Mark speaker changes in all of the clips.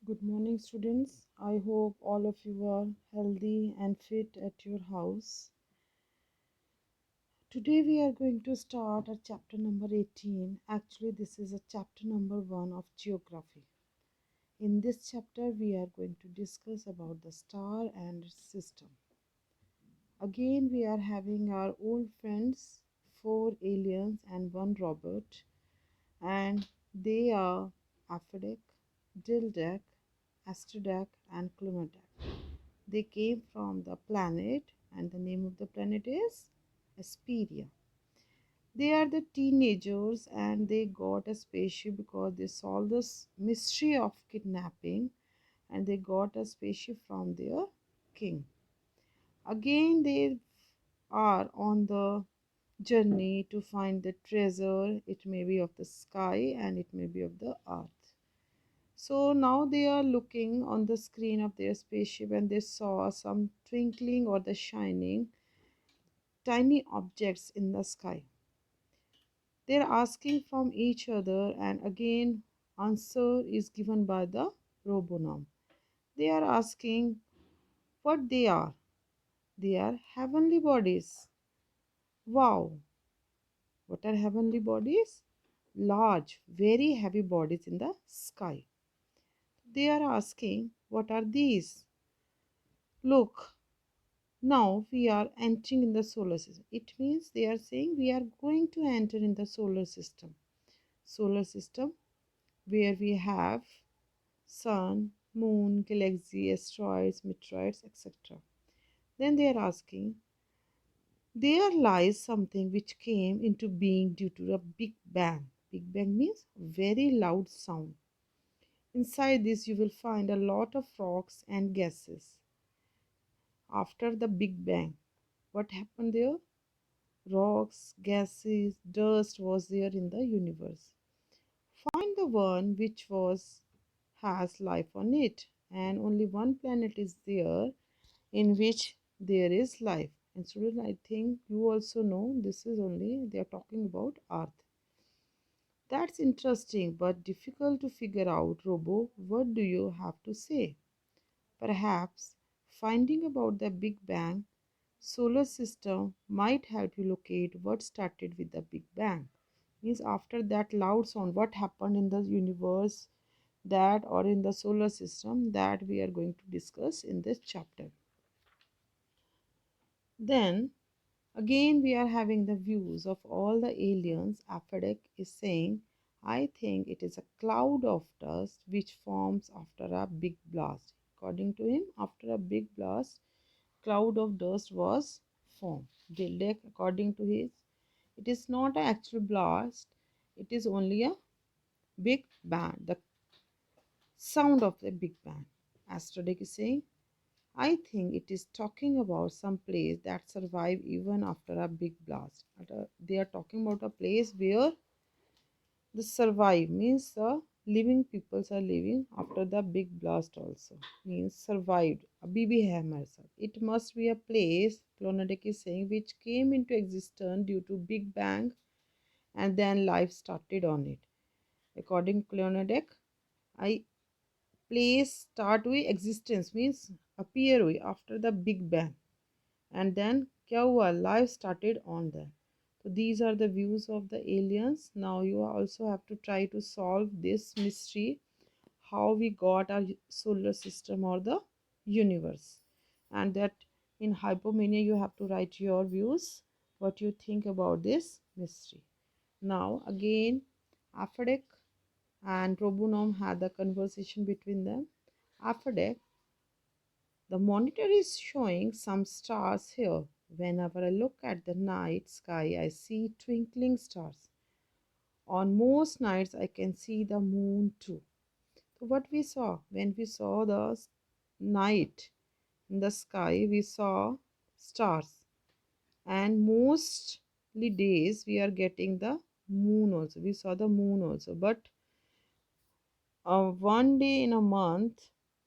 Speaker 1: Good morning, students. I hope all of you are healthy and fit at your house. Today, we are going to start at chapter number 18. Actually, this is a chapter number 1 of geography. In this chapter, we are going to discuss about the star and its system. Again, we are having our old friends, 4 aliens and 1 robot, and they are Aphrodite, Dildek, Astrodic, and Clonodec. They came from the planet, and the name of the planet is Asperia. They are the teenagers and they got a spaceship because they solved this mystery of kidnapping and they got a spaceship from their king. Again, they are on the journey to find the treasure. It may be of the sky and it may be of the earth. So now they are looking on the screen of their spaceship and they saw some twinkling or the shining tiny objects in the sky. They're asking from each other, and again, answer is given by the robonom. They are asking what they are. They are heavenly bodies. Wow, what are heavenly bodies? Large, very heavy bodies in the sky. They are asking what are these? Look, now we are entering in the solar system. It means they are saying we are going to enter in the solar system. Solar system where we have sun, moon, galaxy, asteroids, meteorites, etc. Then they are asking, there lies something which came into being due to a big bang. Big bang means very loud sound. Inside this, you will find a lot of rocks and gases. After the big bang, what happened there? Rocks, gases, dust was there in the universe. Find the one which was has life on it, and only one planet is there in which there is life. And student, I think you also know this is only they are talking about Earth. That's interesting but difficult to figure out, Robo. What do you have to say? Perhaps finding about the Big Bang solar system might help you locate what started with the Big Bang. Means after that loud sound, what happened in the universe, that or in the solar system, that we are going to discuss in this chapter. Then again we are having the views of all the aliens. Aphrodite is saying, I think it is a cloud of dust which forms after a big blast. According to him, after a big blast, cloud of dust was formed. Dildek, according to his, it is not an actual blast, it is only a big bang, the sound of the big bang. Astrodic is saying, I think it is talking about some place that survive even after a big blast. They are talking about a place where the survive means the living peoples are living after the big blast also means survived. A BB Hammer. It must be a place, Clonodic is saying, which came into existence due to Big Bang and then life started on it. According to Clonodic, I place start with existence means appear with after the Big Bang and then क्या हुआ life started on them. So these are the views of the aliens. Now you also have to try to solve this mystery, how we got our solar system or the universe, and that in hypomania you have to write your views, what you think about this mystery. Now again, Aphrodite and Robunom had the conversation between them. Aphrodite, the monitor is showing some stars here. Whenever I look at the night sky, I see twinkling stars. On most nights, I can see the moon too. So, what we saw when we saw the night in the sky, we saw stars, and mostly days we are getting the moon also. We saw the moon also, but one day in a month,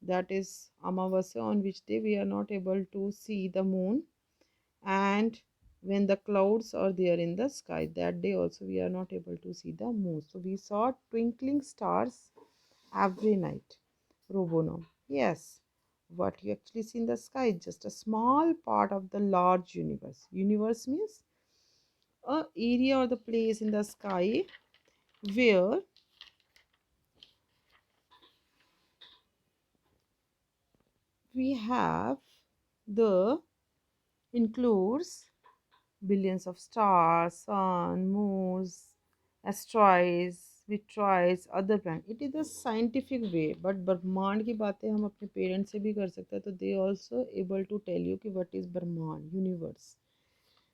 Speaker 1: that is Amavasya, on which day we are not able to see the moon, and when the clouds are there in the sky, that day also we are not able to see the moon. So we saw twinkling stars every night. Robonorm. Yes, what you actually see in the sky is just a small part of the large universe. Universe means a area or the place in the sky where we have the includes billions of stars, sun, moons, asteroids, meteorites, other planets. It is a scientific way, but ब्रह्मांड की बातें हम अपने parents से भी कर सकते हैं, तो they also able to tell you कि what is ब्रह्मांड, universe.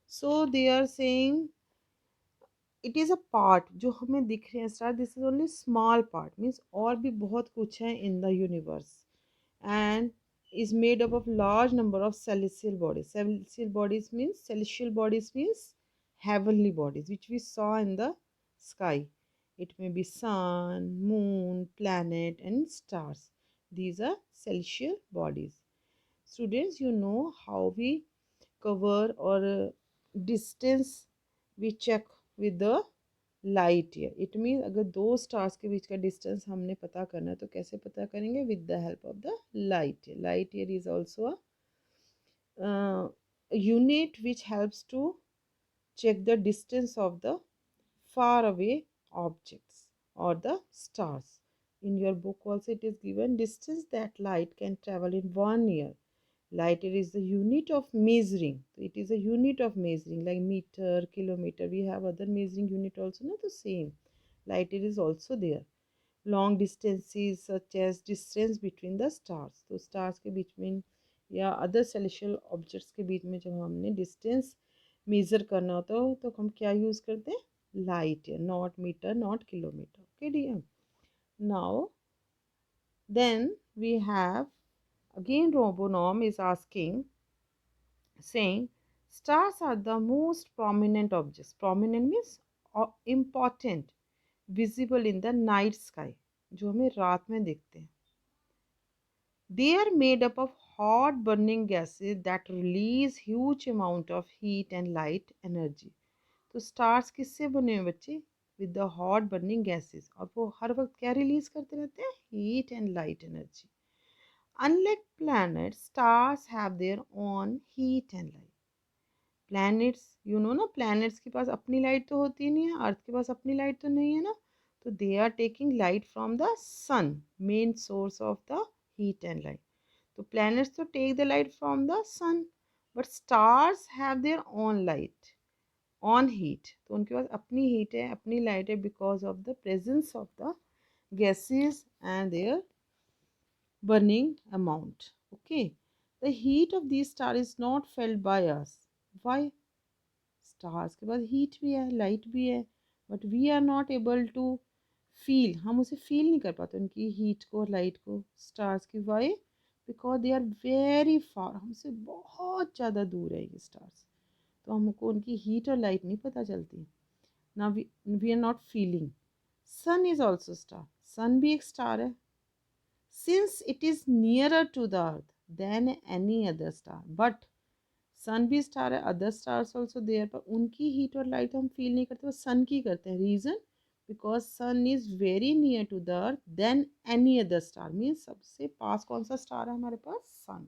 Speaker 1: So they are saying it is a part जो हमें दिख रहे हैं star. This is only small part, means और भी बहुत कुछ है in the universe, and is made up of large number of celestial bodies. Celestial bodies means heavenly bodies which we saw in the sky. It may be sun, moon, planet and stars. These are celestial bodies. Students, you know how we cover or distance we check with the light year. It mean अगर दो stars के बीच का distance हमने पता करना है तो कैसे पता करेंगे? With the help of the light year. Light year is also a unit which helps to check the distance of the far away objects or the stars. In your book also it is given distance that light can travel in 1 year. Light year is the unit of measuring. It is a unit of measuring like meter, kilometer. We have other measuring unit also, not the same. Light year is also there. Long distances such as distance between the stars. तो stars के बीच में या other celestial objects के बीच में जब हमने distance measure करना होता है तो हम क्या use करते हैं? Light year, not meter, not kilometer. Okay dear. Now then we have again Robonorm is asking, saying stars are the most prominent objects. Prominent means important, visible in the night sky, जो हमें रात में दिखते हैं. They are made up of hot burning gases that release huge amount of heat and light energy. तो stars किससे बने हुए बच्चे? With the hot burning gases. और वो हर वक्त क्या रिलीज करते रहते हैं? Heat and light energy. Unlike planets, stars have their own heat and light. Planets you know ना, प्लैनेट्स के पास अपनी लाइट तो होती नहीं है, अर्थ के पास अपनी लाइट तो नहीं है ना, तो they are taking light from the sun, main source of the heat and light. तो प्लैनेट्स तो take the light from the sun, but stars have their own light, own heat. तो उनके पास अपनी हीट है, अपनी लाइट है, because of the presence of the gases and their burning amount. Okay, the heat of these stars is not felt by us. Why? Stars के पास heat भी है, लाइट भी है, but we are not able to feel. हम उसे feel नहीं कर पाते उनकी हीट को, लाइट को, स्टार्स की. Why? Because they are very far, हमसे बहुत ज़्यादा दूर है ये स्टार्स, तो हमको उनकी हीट और लाइट नहीं पता चलती ना. We are not feeling. Sun is also star. Sun भी एक स्टार है. Since it is nearer to the earth than any other star, but sun भी स्टार है, अदर स्टार्स ऑल्सो देयर, पर उनकी हीट और लाइट हम फील नहीं करते, वो सन की करते हैं. Reason? Because sun is very near to the earth than any other star. Means सबसे पास कौन सा स्टार है हमारे पास? Sun.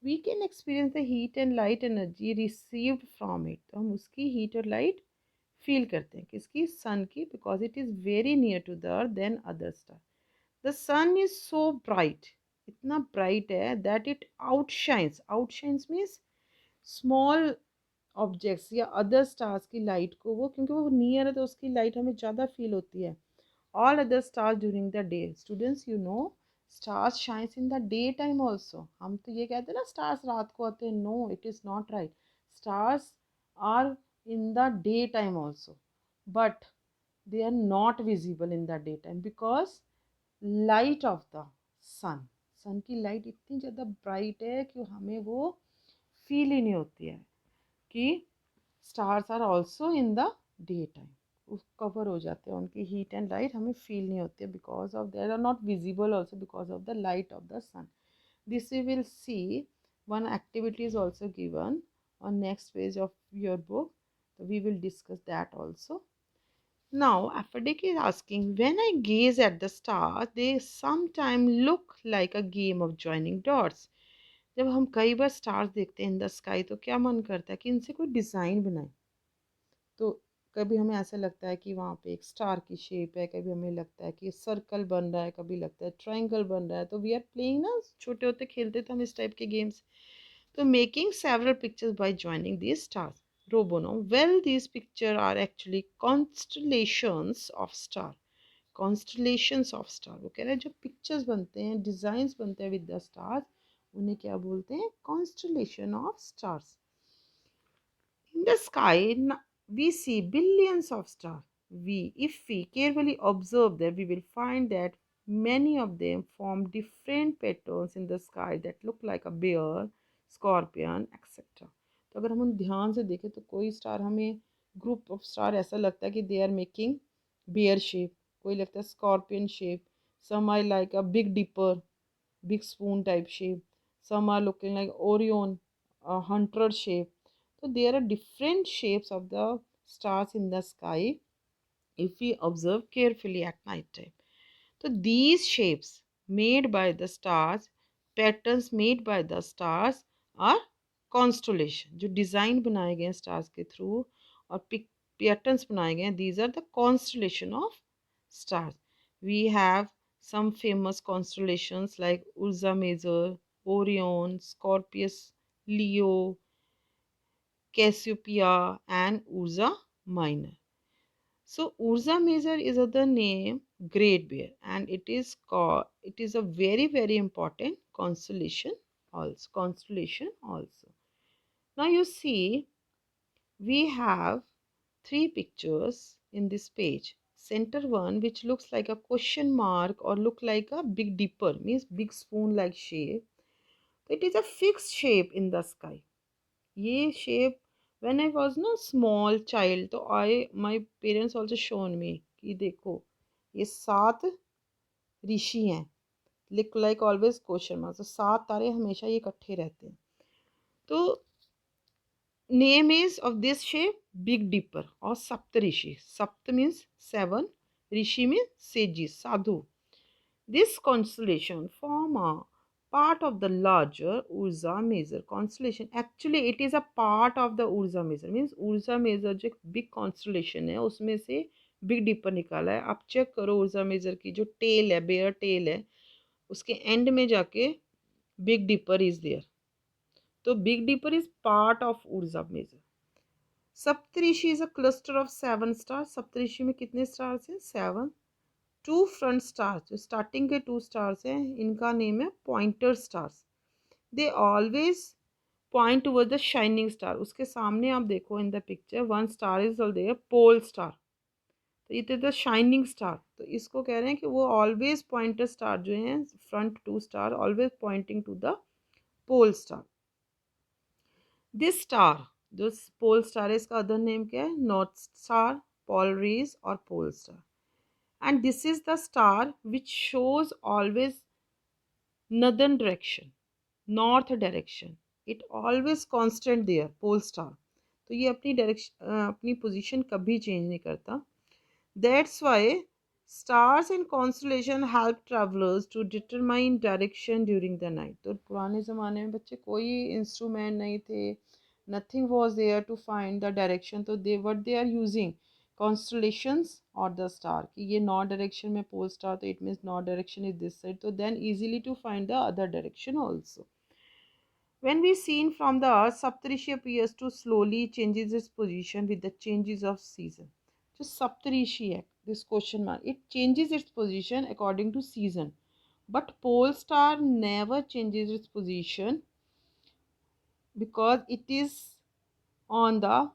Speaker 1: We can experience the heat and light energy received from it. तो हम उसकी हीट और लाइट फील करते हैं. किसकी? सन की. Because it is very near to the earth than other star. The sun is so bright, इतना bright है, that it outshines. Outshines means small objects या अदर स्टार्स की लाइट को, वो क्योंकि वो नियर है तो उसकी लाइट हमें ज़्यादा फील होती है. All other stars during the day. Students, you know stars shines in the day time also. हम तो ये कहते हैं ना स्टार्स रात को आते हैं. No, it is not right. Stars are in the day time also, but they are not visible in the daytime because light of the sun. सन की लाइट इतनी ज़्यादा ब्राइट है कि हमें वो फील ही नहीं होती है कि stars are also in the day time. Cover हो जाते हैं, उनकी हीट एंड लाइट हमें फील नहीं होती है, because of their are not visible also because of the light of the sun. This we will see. One activity is also given on next page of your book, so we will discuss that also. Now, Aphrodite is asking, when I gaze at the stars, they sometimes look like a game of joining dots. जब हम कई बार stars देखते हैं in the sky तो क्या मन करता है कि इनसे कोई डिज़ाइन बनाए। तो कभी हमें ऐसा लगता है कि वहाँ पे एक स्टार की शेप है, कभी हमें लगता है कि सर्कल बन रहा है, कभी लगता है ट्रायंगल बन रहा है। तो वी आर प्लेइंग ना, छोटे होते खेलते थे हम इस टाइप के गेम्स। तो making several pictures by joining these stars. रोबोनो, well these picture are actually constellations of star. Constellations of star, वो कह रहे हैं जो पिक्चर्स बनते हैं, डिज़ाइंस बनते हैं विद द स्टार्स, उन्हें क्या बोलते हैं? Constellation of stars. In the sky, we see billions of stars. If we carefully observe them, we will find that many of them form different patterns in the sky that look like a bear, scorpion, etc. तो अगर हम ध्यान से देखें तो कोई star हमें, group of star ऐसा लगता है कि they are making bear shape, कोई लगता है scorpion shape, some are like a Big Dipper, big spoon type shape. Some are looking like Orion, a hunter shape. So there are different shapes of the stars in the sky if we observe carefully at night time. So these shapes made by the stars, patterns made by the stars are constellation. जो design बनाए गए हैं stars के through और patterns बनाए गए हैं, these are the constellation of stars. We have some famous constellations like Ursa Major, Orion, Scorpius, Leo, Cassiopeia, and Ursa Minor. So Ursa Major is the name Great Bear, and it is a very important constellation also. Now you see we have three pictures in this page. Center one, which looks like a question mark or look like a big dipper, means big spoon like shape. It is a fixed shape in the sky. ये shape, when I was ना small child, तो my parents also shown me कि देखो ये 7 ऋषि हैं, look like always question mark, तो 7 तारे हमेशा ये इकट्ठे रहते हैं। तो name is of this shape Big Dipper or Saptarishi. Sapt means 7, Rishi means sages, sadhu. This constellation form a part of the larger Ursa Major constellation. Actually, it is a part of the Ursa Major. Means Ursa Major जो एक big constellation है, उसमें से Big Dipper निकाला है। आप check करो Ursa Major की जो tail है, bear tail है, उसके end में जाके Big Dipper is there. तो Big Dipper is part of Ursa Major. Saptarishi is a cluster of 7 star. Saptarishi में कितने स्टार्स हैं? 7। टू फ्रंट स्टार्स, जो स्टार्टिंग के 2 स्टार्स हैं, इनका नेम है pointer stars. They always point toward the shining star. उसके सामने आप देखो in the picture, one star is there, pole star. तो it is the shining star. तो इसको कह रहे हैं कि वो ऑलवेज पॉइंटर स्टार जो हैं, front 2 star always pointing to the pole star. This star, जो पोल स्टार है, इसका अदर नेम क्या है? नॉर्थ स्टार, पोलरीज और pole star. And this is the star which shows always northern direction, north direction. It always constant there, pole star. तो ये अपनी direction, अपनी पोजीशन कभी चेंज नहीं करता। That's why stars and constellation help travellers to determine direction during the night. तो पुराने ज़माने में बच्चे कोई इंस्ट्रूमेंट नहीं थे, nothing was there to find the direction, तो they what they are using constellations or the star कि ये north direction में pole star, तो it means north direction is this side, तो then easily to find the other direction also. When we seen from the earth, Saptarishi appears to slowly changes its position with the changes of season. जो सप्तऋषि है, this question mark, it changes its position according to season, but pole star never changes its position because it is on the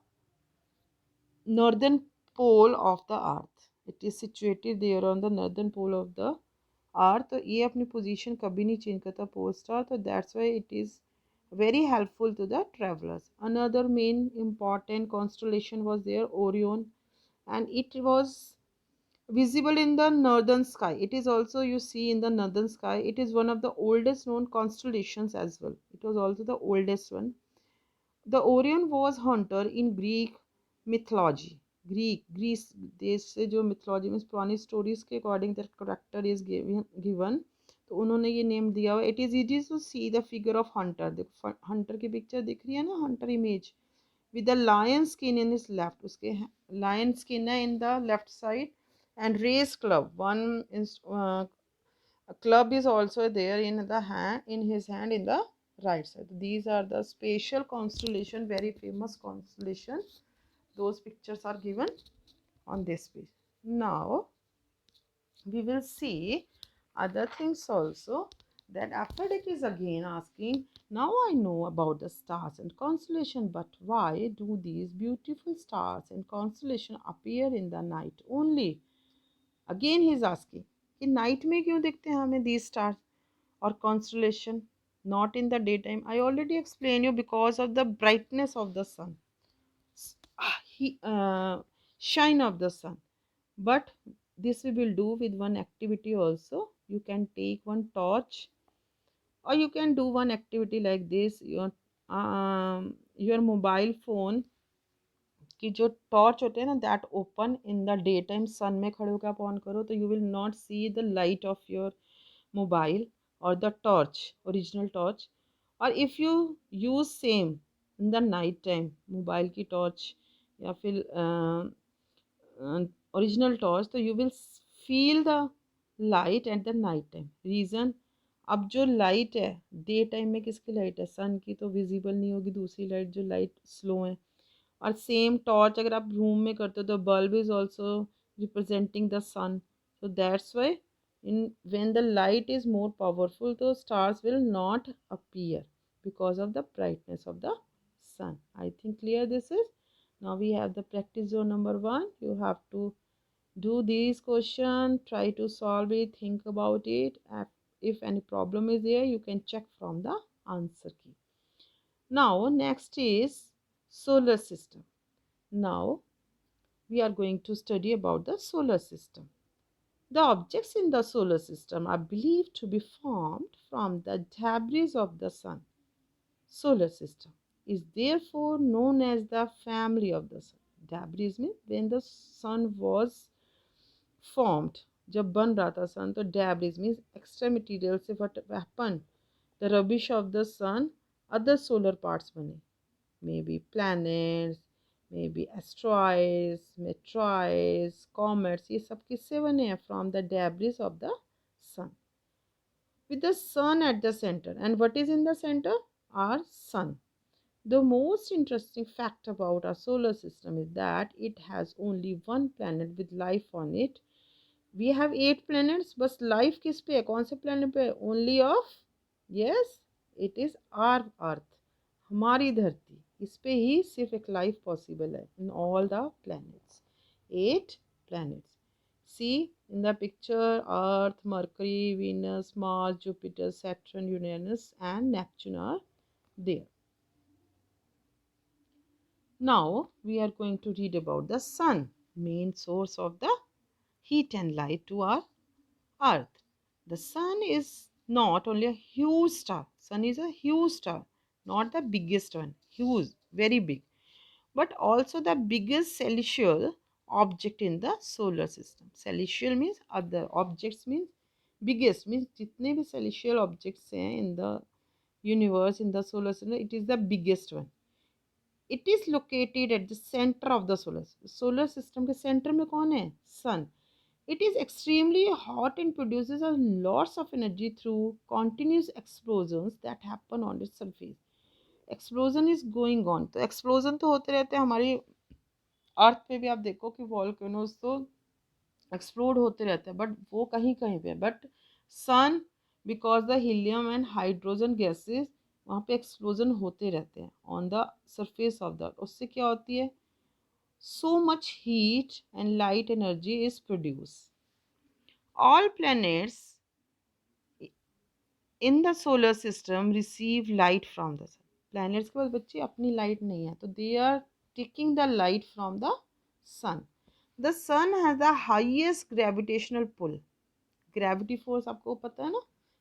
Speaker 1: northern pole of the earth. It is situated there on the northern pole of the earth. तो ये अपनी position कभी नहीं change करता pole star, तो that's why it is very helpful to the travelers. Another main important constellation was there, Orion, and it was visible in the northern sky. It is also you see in the northern sky. It is one of the oldest known constellations as well. It was also the oldest one. The Orion was hunter in Greek mythology. Greece देश से जो mythology में पुरानी stories के according that character is given, तो उन्होंने ये name दिया हुआ। It is easy to see the figure of hunter, देखो हंटर की पिक्चर दिख रही है ना, hunter image with the lion skin in his left, उसके lion skin है in the left side, and race club, one uh, club is also there in the hand, in his hand in the right side. These are the spatial constellation, very famous constellation. Those pictures are given on this page. Now we will see other things also. That Aphrodite is again asking, now I know about the stars and constellation, but why do these beautiful stars and constellation appear in the night only? Again he is asking कि night में क्यों दिखते हैं हमें these stars or constellation, not in the daytime? I already explained you, because of the brightness of the sun, he shine of the sun. But this we will do with one activity also. You can take one torch, or you can do one activity like this. Your mobile phone की जो torch होते हैं ना, that open in the day time, sun में खड़े होकर आप on करो तो you will not see the light of your mobile और द टॉर्च, ओरिजिनल टॉर्च। और if you use same in the night time mobile की टॉर्च या फिर ओरिजिनल टॉर्च, तो you will feel the light at the night time. Reason, अब जो light है day time में किसकी लाइट है, सन की, तो विजिबल नहीं होगी दूसरी लाइट जो लाइट स्लो है। और सेम टॉर्च अगर आप रूम में करते हो तो bulb is also representing the sun, so that's why in when the light is more powerful, the stars will not appear because of the brightness of the sun. I think clear this is. Now we have the practice zone number 1. You have to do these question, try to solve it, think about it. If any problem is there, you can check from the answer key. Now next is solar system. Now we are going to study about the solar system. The objects in the solar system are believed to be formed from the debris of the sun. Solar system is therefore known as the family of the sun. Debris means when the sun was formed, जब बन रहा था sun, तो debris means extra material से what happened, the rubbish of the sun, other solar parts बने, maybe planets, maybe asteroids, meteoroids, comets, ये सब किससे बने हैं, from the debris of the sun, with the sun at the center. And what is in the center? Our sun. The most interesting fact about our solar system is that it has only one planet with life on it. We have 8 planets, but life किस पे है, कौन से planet पे है? Only of, yes, it is our earth, हमारी धरती, इस पे ही सिर्फ एक लाइफ पॉसिबल है in all the planets. 8 planets. See in the picture, Earth, Mercury, Venus, Mars, Jupiter, Saturn, Uranus and Neptune are there. Now we are going to read about the sun, main source of the heat and light to our earth. The sun is not only a huge star, sun is a huge star, not the biggest one, huge, very big, but also the biggest celestial object in the solar system. Celestial means other, objects means biggest, means जितने भी celestial objects हैं in the universe, in the solar system, it is the biggest one. It is located at the center of the solar system के center में कौन है, sun. It is extremely hot and produces a lots of energy through continuous explosions that happen on its surface. Explosion is going on, तो explosion तो होते रहते हैं हमारी अर्थ पे भी। आप देखो कि वॉल्केनोज तो एक्सप्लोड होते रहते हैं, बट वो कहीं कहीं पे, but sun, because the helium and hydrogen gases, वहाँ पे एक्सप्लोजन होते रहते हैं on the surface of the, उससे क्या होती है, so much heat and light energy is produced. All planets in the solar system receive light from the sun. Planets के पास बच्चे अपनी लाइट नहीं है, तो they are taking the light from the sun. The sun has the highest gravitational pull. Gravity force आपको पता है ना,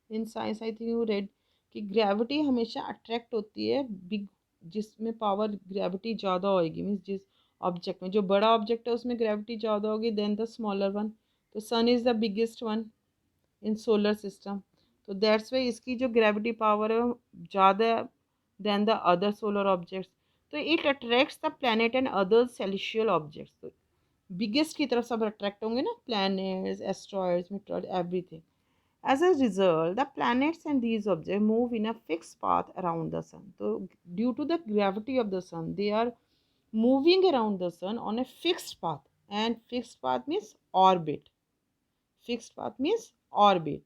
Speaker 1: in science I think you read कि gravity हमेशा attract होती है बिग, जिसमें पावर ग्रेविटी ज़्यादा होएगी, मीन्स जिस ऑब्जेक्ट में जो बड़ा ऑब्जेक्ट है उसमें ग्रेविटी ज़्यादा होगी देन द स्मॉलर वन। तो sun is the biggest one in solar system, तो दैट्स वाई इसकी जो ग्रेविटी पावर है वो ज़्यादा है than the other solar objects. तो it attracts the planet and other celestial objects. तो बिगेस्ट की तरफ सब अट्रैक्ट होंगे ना, planets, asteroids, meteoroid, everything. As a result, the planets and these objects move in a fixed path around the sun. So, due to the gravity of the sun, they are moving around the sun on a fixed path. And fixed path means orbit. Fixed path means orbit.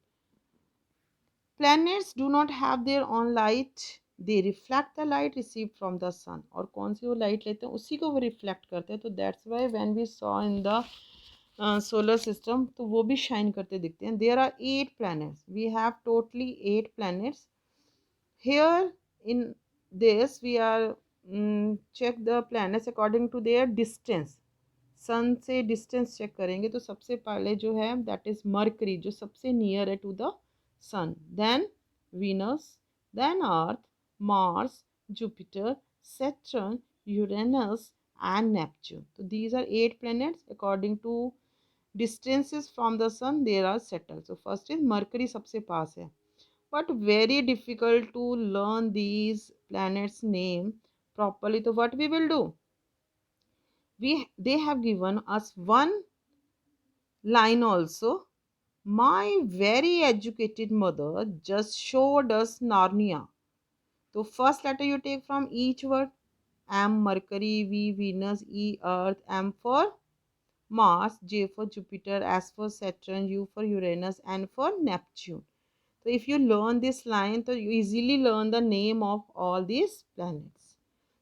Speaker 1: Planets do not have their own light. They reflect the light received from the sun. और कौन सी वो light लेते हैं उसी को वो reflect करते हैं। तो that's why when we saw in the solar system तो वो भी शाइन करते दिखते हैं। There are 8 planets. We have totally 8 planets. Here in this we are check the planets according to their distance. सन से डिस्टेंस चेक करेंगे तो सबसे पहले जो है दैट इज मरकरी, जो सबसे नियर है to the sun, then Venus, then Earth, Mars, Jupiter, Saturn, Uranus and Neptune. तो these are 8 planets according to distances from the sun there are settled. So first is Mercury सबसे पास है, but very difficult to learn these planets name properly. So what we will do, they have given us one line also. My very educated mother just showed us Narnia. So first letter you take from each word. M Mercury, V Venus, E Earth, M for Mars, J for Jupiter, S for Saturn, U for Uranus, N for Neptune. So if you learn this line, so you easily learn the name of all these planets.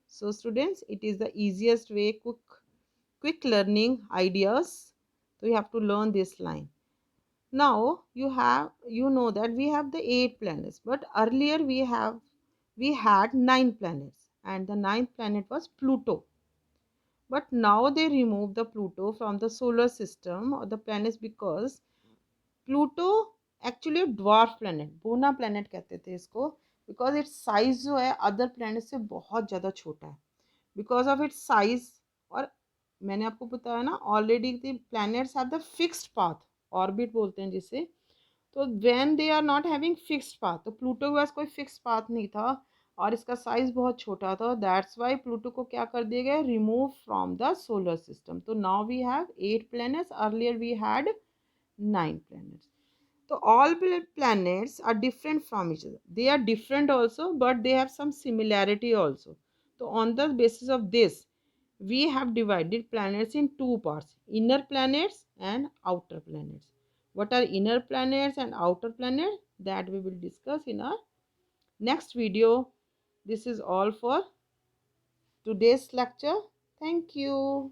Speaker 1: So students, it is the easiest way, quick learning ideas. So you have to learn this line. Now you know that we have the 8 planets, but earlier we had 9 planets, and the ninth planet was Pluto. But now they remove the Pluto from the solar system or the planets because Pluto actually dwarf planet, बोना planet कहते थे इसको, because its size जो है other planet से बहुत ज़्यादा छोटा है, because of its size। और मैंने आपको बताया ना already the planets have the fixed path, orbit बोलते हैं जिसे। तो when they are not having fixed path, तो प्लूटो के पास कोई फिक्स पाथ नहीं था और इसका साइज बहुत छोटा था, दैट्स वाई प्लूटो को क्या कर दिया गया, remove from the solar system. तो now we have 8 planets, earlier we had 9 planets. So all planets are different from each other. They are different also, but they have some similarity also. So on the basis of this, we have divided planets in two parts: inner planets and outer planets. What are inner planets and outer planets? That we will discuss in our next video. This is all for today's lecture. Thank you.